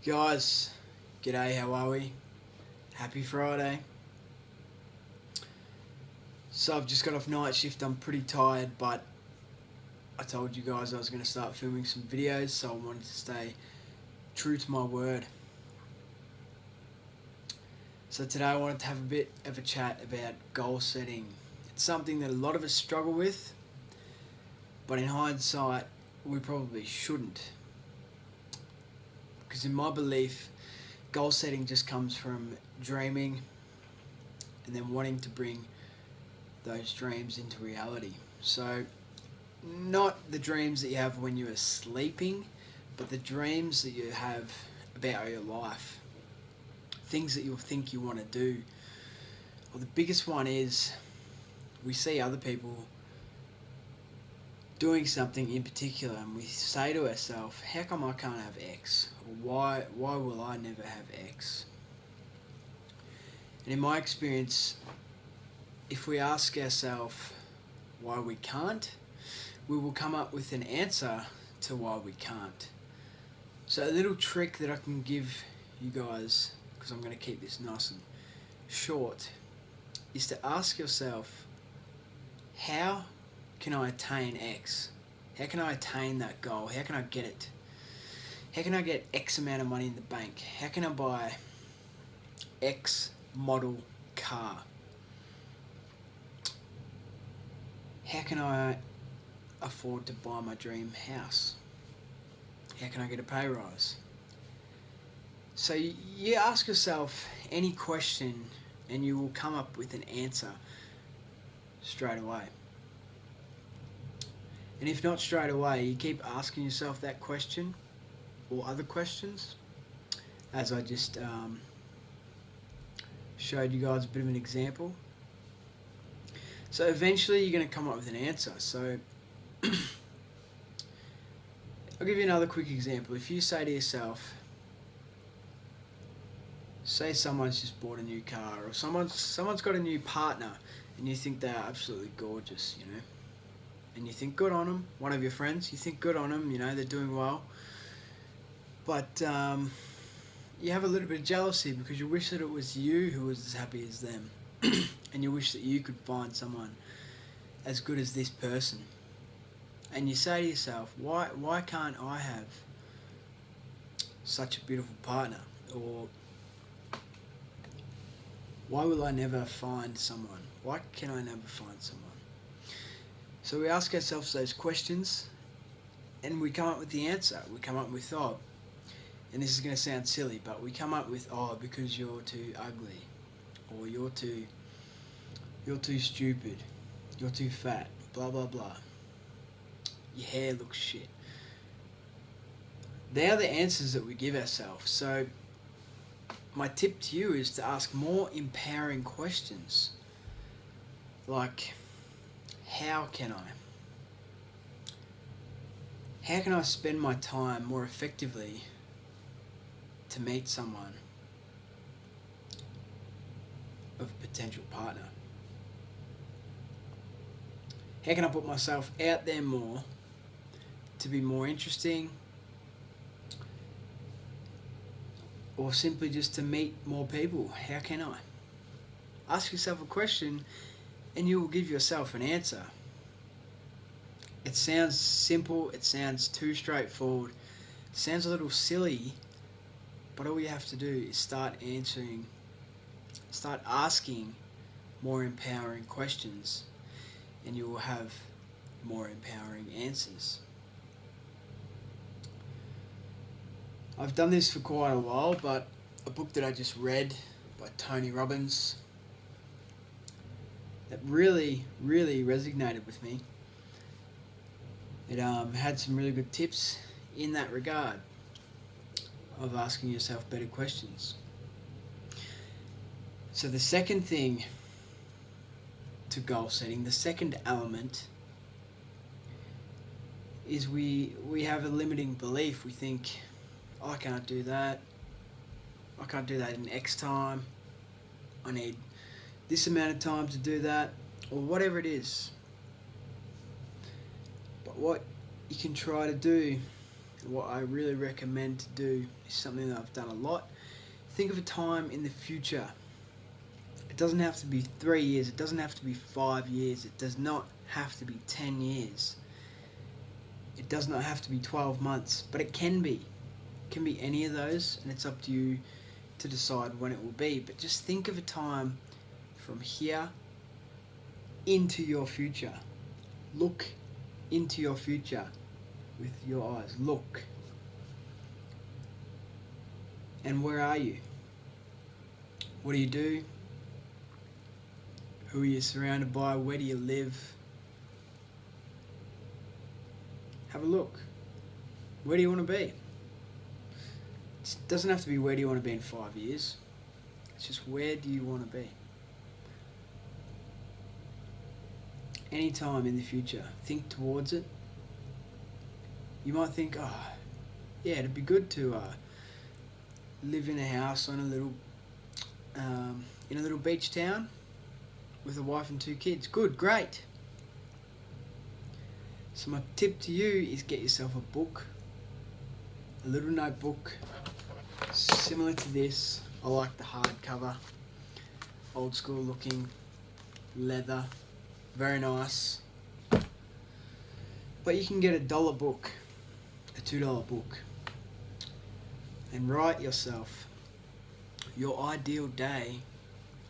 Guys, g'day, how are we? Happy Friday. So I've just got off night shift, I'm pretty tired, but I told you guys I was going to start filming some videos, so I wanted to stay true to my word. So today I wanted to have a bit of a chat about goal setting. It's something that a lot of us struggle with, but in hindsight, we probably shouldn't. Because in my belief, goal setting just comes from dreaming and then wanting to bring those dreams into reality. So, not the dreams that you have when you are sleeping, but the dreams that you have about your life. Things that you'll think you want to do. Well, the biggest one is we see other people doing something in particular and we say to ourselves, how come I can't have X? Or why will I never have X? And in my experience, if we ask ourselves why we can't, we will come up with an answer to why we can't. So a little trick that I can give you guys, because I'm going to keep this nice and short, is to ask yourself, how can I attain X? How can I attain that goal? How can I get it? How can I get X amount of money in the bank? How can I buy X model car? How can I afford to buy my dream house? How can I get a pay rise? So you ask yourself any question and you will come up with an answer straight away. And if not straight away, you keep asking yourself that question or other questions, as I just showed you guys a bit of an example. So eventually you're going to come up with an answer. So I'll give you another quick example. If you say to yourself, say someone's just bought a new car, or someone's got a new partner and you think they're absolutely gorgeous, and you think good on them, one of your friends, you think good on them, they're doing well, but you have a little bit of jealousy because you wish that it was you who was as happy as them and you wish that you could find someone as good as this person, and you say to yourself, why can't I have such a beautiful partner? Or why will I never find someone? Why can I never find someone? So we ask ourselves those questions and we come up with the answer. We come up with, and this is going to sound silly, but we come up with, because you're too ugly, or you're too stupid, you're too fat, blah blah blah, your hair looks shit. They are the answers that we give ourselves. So my tip to you is to ask more empowering questions, like, how can I spend my time more effectively to meet someone of a potential partner? How can I put myself out there more to be more interesting, or simply just to meet more people? How can I? Ask yourself a question and you will give yourself an answer. It sounds simple, it sounds too straightforward, it sounds a little silly, but all you have to do is start asking more empowering questions, and you will have more empowering answers. I've done this for quite a while, but a book that I just read by Tony Robbins that really, really resonated with me. It had some really good tips in that regard of asking yourself better questions. So the second thing to goal setting, the second element, is we have a limiting belief. We think, I can't do that. I can't do that in X time. I need this amount of time to do that, or whatever it is. But what you can try to do And what I really recommend to do is something that I've done a lot. Think of a time in the future. It doesn't have to be 3 years, it doesn't have to be 5 years, it does not have to be 10 years. It does not have to be 12 months, but it can be. It can be any of those, and it's up to you to decide when it will be. But just think of a time from here into your future. Look into your future with your eyes. Look. And where are you? What do you do? Who are you surrounded by? Where do you live? Have a look. Where do you want to be? It doesn't have to be where do you want to be in 5 years. It's just where do you want to be? Any time in the future, think towards it. You might think, oh, yeah, it'd be good to live in a house on in a little beach town with a wife and 2 kids. Good, great. So my tip to you is get yourself a book, a little notebook, similar to this. I like the hardcover, old school looking, leather, very nice. But you can get $1 book, a $2 book, and write yourself your ideal day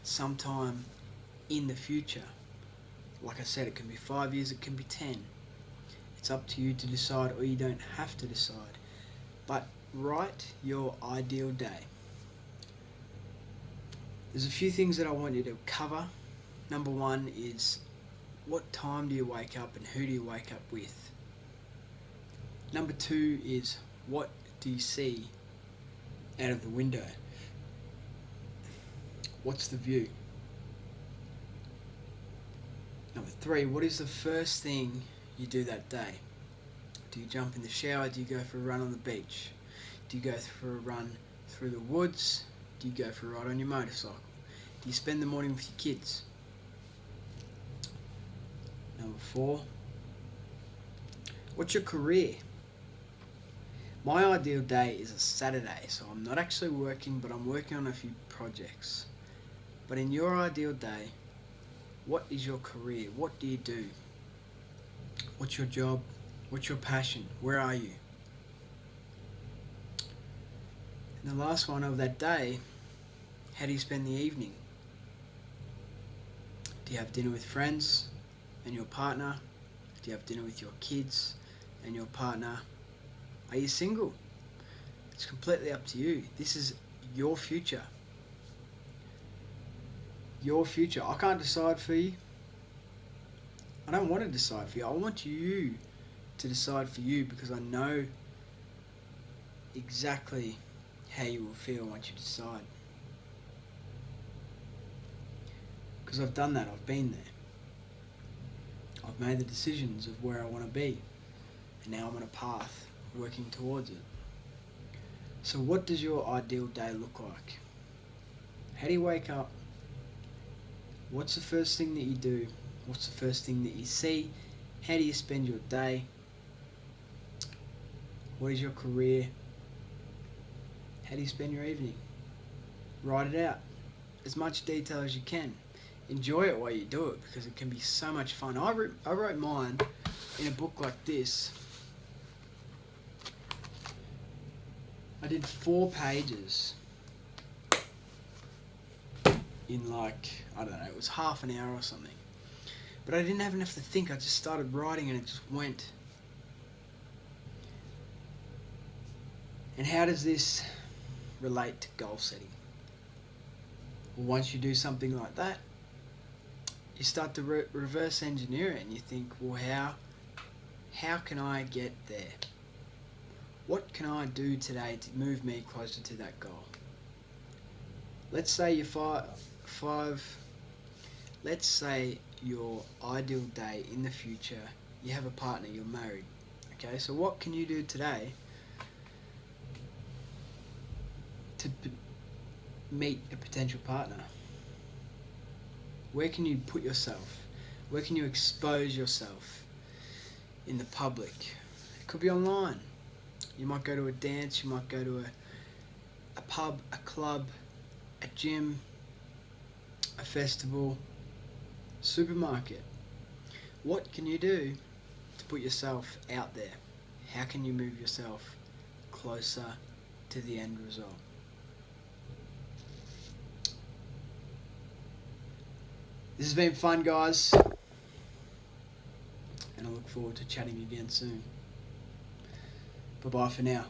sometime in the future. Like I said, it can be 5 years, it can be 10. It's up to you to decide, or you don't have to decide. But write your ideal day. There's a few things that I want you to cover. Number 1 is, what time do you wake up and who do you wake up with? Number 2 is, what do you see out of the window? What's the view? Number 3, what is the first thing you do that day? Do you jump in the shower? Do you go for a run on the beach? Do you go for a run through the woods? Do you go for a ride on your motorcycle? Do you spend the morning with your kids? Number 4, what's your career? My ideal day is a Saturday, so I'm not actually working, but I'm working on a few projects. But in your ideal day, what is your career? What do you do? What's your job? What's your passion? Where are you? And the last one of that day, how do you spend the evening? Do you have dinner with friends and your partner? Do you have dinner with your kids and your partner? Are you single? It's completely up to you. This is your future. Your future. I can't decide for you. I don't want to decide for you. I want you to decide for you, because I know exactly how you will feel once you decide. Because I've done that. I've been there. I've made the decisions of where I want to be, and now I'm on a path working towards it. So what does your ideal day look like? How do you wake up? What's the first thing that you do? What's the first thing that you see? How do you spend your day? What is your career? How do you spend your evening? Write it out. As much detail as you can. Enjoy it while you do it, because it can be so much fun. I wrote mine in a book like this. I did 4 pages in like, I don't know, it was half an hour or something. But I didn't have enough to think. I just started writing and it just went. And how does this relate to goal setting? Well, once you do something like that, you start to reverse engineer it, and you think, well, how can I get there? What can I do today to move me closer to that goal? Let's say you're let's say your ideal day in the future, you have a partner, you're married. Okay, so what can you do today to meet a potential partner? Where can you put yourself? Where can you expose yourself in the public? It could be online. You might go to a dance, you might go to a pub, a club, a gym, a festival, supermarket. What can you do to put yourself out there? How can you move yourself closer to the end result? This has been fun, guys, and I look forward to chatting again soon. Bye-bye for now.